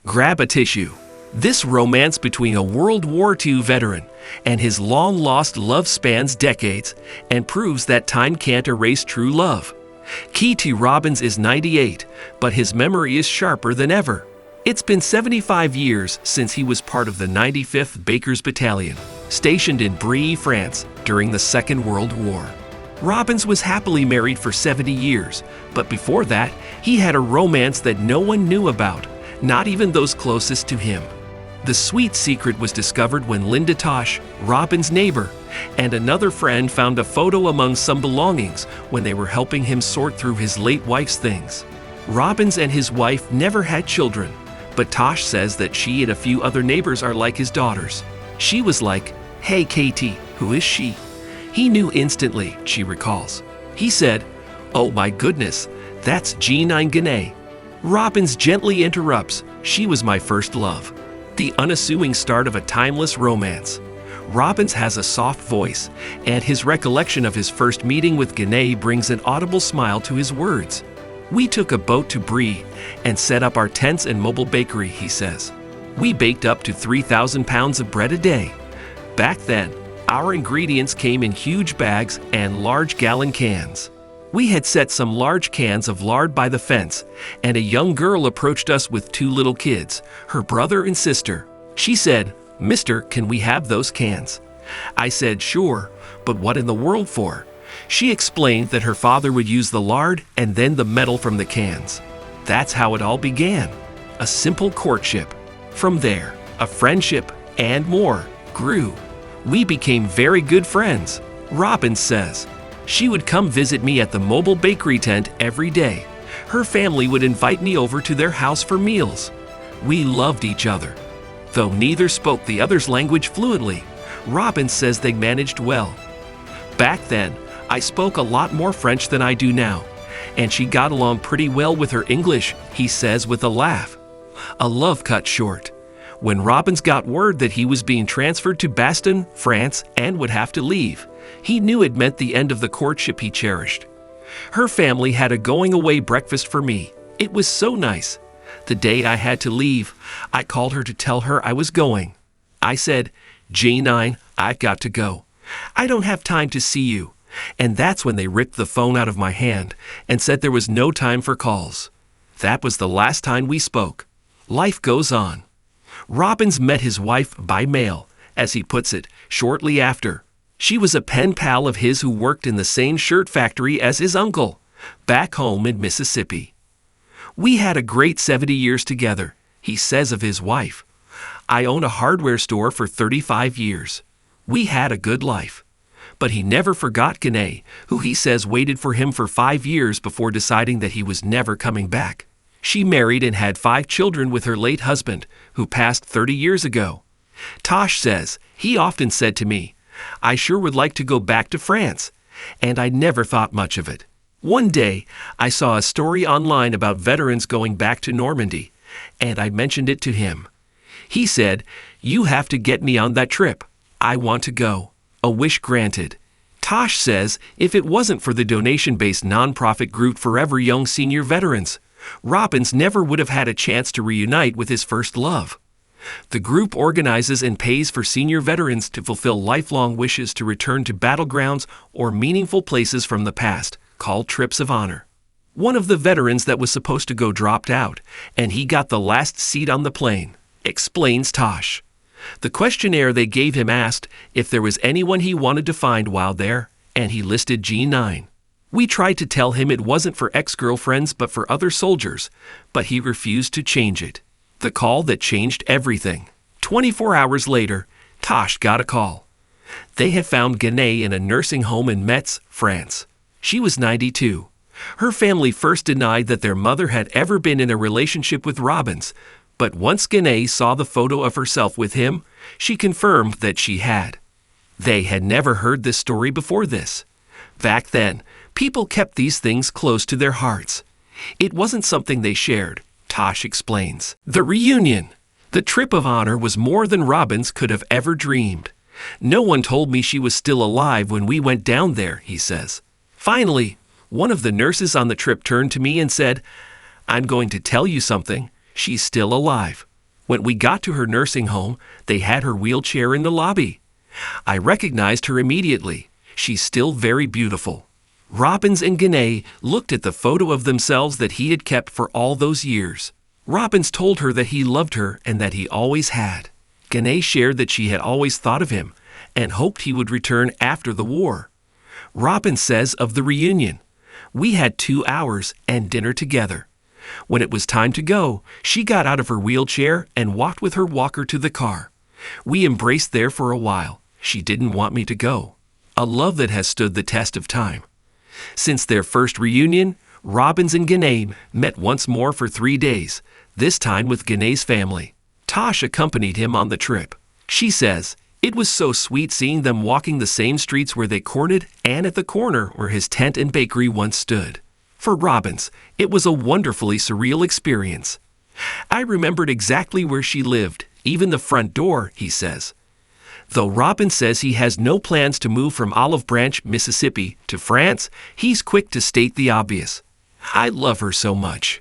Grab a tissue. This romance between a World War II veteran and his long-lost love spans decades and proves that time can't erase true love. Key to Robbins is 98, but his memory is sharper than ever. It's been 75 years since he was part of the 95th Baker's Battalion, stationed in Brie, France, during the Second World War. Robbins was happily married for 70 years, but before that, he had a romance that no one knew about, not even those closest to him. The sweet secret was discovered when Linda Tosh, Robbins' neighbor, and another friend found a photo among some belongings when they were helping him sort through his late wife's things. Robbins and his wife never had children, but Tosh says that she and a few other neighbors are like his daughters. She was like, "Hey Katie, who is she?" He knew instantly, she recalls. He said, "Oh my goodness, that's G9 Gane." Robbins gently interrupts, "She was my first love." The unassuming start of a timeless romance. Robbins has a soft voice, and his recollection of his first meeting with Gane brings an audible smile to his words. "We took a boat to Brie and set up our tents and mobile bakery," he says. "We baked up to 3,000 pounds of bread a day. Back then, our ingredients came in huge bags and large gallon cans. We had set some large cans of lard by the fence, and a young girl approached us with 2 little kids, her brother and sister. She said, 'Mister, can we have those cans?' I said, 'Sure, but what in the world for?' She explained that her father would use the lard and then the metal from the cans. That's how it all began. A simple courtship. From there, a friendship and more grew. We became very good friends," Robbins says. She would come visit me at the mobile bakery tent every day. Her family would invite me over to their house for meals. We loved each other. Though neither spoke the other's language fluently, Robbins says they managed well. "Back then, I spoke a lot more French than I do now, and she got along pretty well with her English," he says with a laugh. A love cut short. When Robbins got word that he was being transferred to Baston, France, and would have to leave, he knew it meant the end of the courtship he cherished. "Her family had a going-away breakfast for me. It was so nice. The day I had to leave, I called her to tell her I was going. I said, 'G9, I've got to go. I don't have time to see you.' And that's when they ripped the phone out of my hand and said there was no time for calls. That was the last time we spoke. Life goes on." Robbins met his wife by mail, as he puts it, shortly after. She was a pen pal of his who worked in the same shirt factory as his uncle, back home in Mississippi. "We had a great 70 years together," he says of his wife. "I owned a hardware store for 35 years. We had a good life." But he never forgot Gane, who he says waited for him for 5 years before deciding that he was never coming back. She married and had 5 children with her late husband, who passed 30 years ago. Tosh says, "He often said to me, 'I sure would like to go back to France,' and I never thought much of it. One day, I saw a story online about veterans going back to Normandy, and I mentioned it to him. He said, 'You have to get me on that trip. I want to go.' A wish granted." Tosh says if it wasn't for the donation-based nonprofit group Forever Young Senior Veterans, Robbins never would have had a chance to reunite with his first love. The group organizes and pays for senior veterans to fulfill lifelong wishes to return to battlegrounds or meaningful places from the past, called trips of honor. One of the veterans that was supposed to go dropped out, and he got the last seat on the plane, explains Tosh. The questionnaire they gave him asked if there was anyone he wanted to find while there, and he listed G9. "We tried to tell him it wasn't for ex-girlfriends but for other soldiers, but he refused to change it. The call that changed everything. 24 hours later, Tosh got a call. They had found Gane in a nursing home in Metz, France. She was 92. Her family first denied that their mother had ever been in a relationship with Robbins, but once Gane saw the photo of herself with him, she confirmed that she had. They had never heard this story before this. Back then, people kept these things close to their hearts. It wasn't something they shared, Tosh explains. The reunion, the trip of honor, was more than Robbins could have ever dreamed. No one told me she was still alive when we went down there, he says. Finally, one of the nurses on the trip turned to me and said, I'm going to tell you something. She's still alive. When we got to her nursing home, they had her wheelchair in the lobby. I recognized her immediately. She's still very beautiful. Robbins and Gane looked at the photo of themselves that he had kept for all those years. Robbins told her that he loved her and that he always had. Gane shared that she had always thought of him and hoped he would return after the war. Robbins says of the reunion, we had 2 hours and dinner together. When it was time to go, she got out of her wheelchair and walked with her walker to the car. We embraced there for a while. She didn't want me to go. A love that has stood the test of time. Since their first reunion, Robbins and Gane met once more for 3 days, this time with Gane's family. Tosh accompanied him on the trip. She says, it was so sweet seeing them walking the same streets where they courted and at the corner where his tent and bakery once stood. For Robbins, it was a wonderfully surreal experience. I remembered exactly where she lived, even the front door, he says. Though Robbins says he has no plans to move from Olive Branch, Mississippi, to France, he's quick to state the obvious. I love her so much.